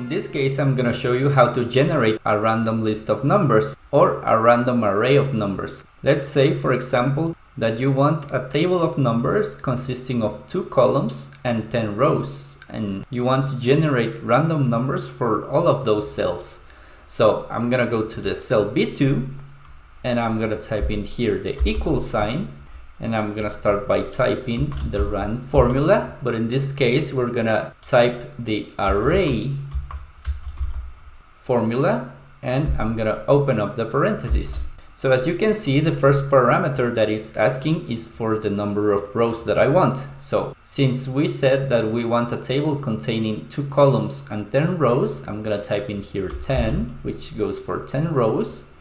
In this case, I'm gonna show you how to generate a random list of numbers or a random array of numbers. Let's say, for example, that you want a table of numbers consisting of 2 columns and 10 rows, and you want to generate random numbers for all of those cells. So I'm gonna go to the cell B2 and I'm gonna type in here the equal sign, and I'm gonna start by typing the rand formula, but in this case we're gonna type the array formula, and I'm gonna open up the parentheses. So as you can see, the first parameter that it's asking is for the number of rows that I want. So since we said that we want a table containing 2 columns and 10 rows, I'm gonna type in here 10, which goes for 10 rows.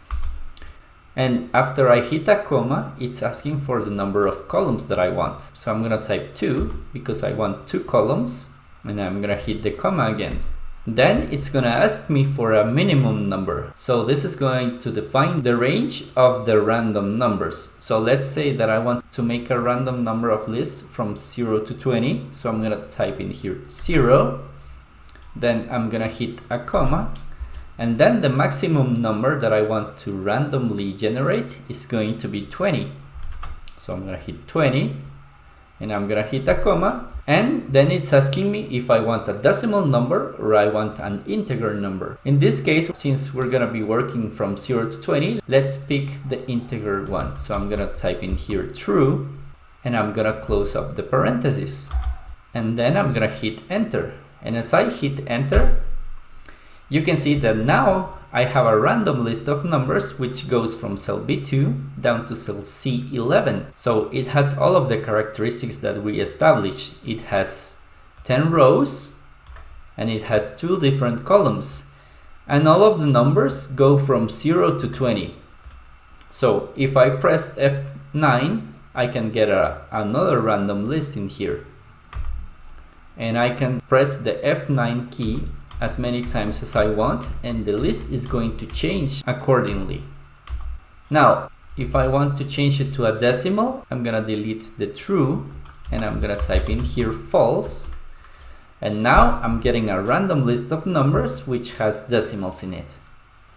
And after I hit a comma, it's asking for the number of columns that I want. So I'm gonna type 2 because I want 2 columns, and I'm gonna hit the comma again. Then it's gonna ask me for a minimum number. So this is going to define the range of the random numbers. So let's say that I want to make a random number of lists from 0 to 20. So I'm gonna type in here 0. Then I'm gonna hit a comma. And then the maximum number that I want to randomly generate is going to be 20. So I'm gonna hit 20. And I'm gonna hit a comma, and then it's asking me if I want a decimal number or I want an integer number. In this case, since we're gonna be working from 0 to 20, let's pick the integer one. So I'm gonna type in here true, and I'm gonna close up the parentheses. And then I'm gonna hit enter. And as I hit enter, you can see that now I have a random list of numbers which goes from cell B2 down to cell C11. So it has all of the characteristics that we established. It has 10 rows and it has 2 different columns. And all of the numbers go from 0 to 20. So if I press F9, I can get another random list in here. And I can press the F9 key as many times as I want, and the list is going to change accordingly. Now, if I want to change it to a decimal, I'm gonna delete the true, and I'm gonna type in here false. And now I'm getting a random list of numbers which has decimals in it.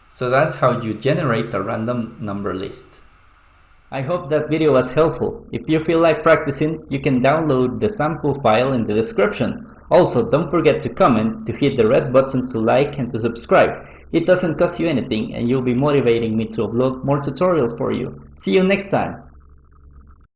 So that's how you generate a random number list. I hope that video was helpful. If you feel like practicing, you can download the sample file in the description. Also, don't forget to comment, to hit the red button to like and to subscribe. It doesn't cost you anything and you'll be motivating me to upload more tutorials for you. See you next time!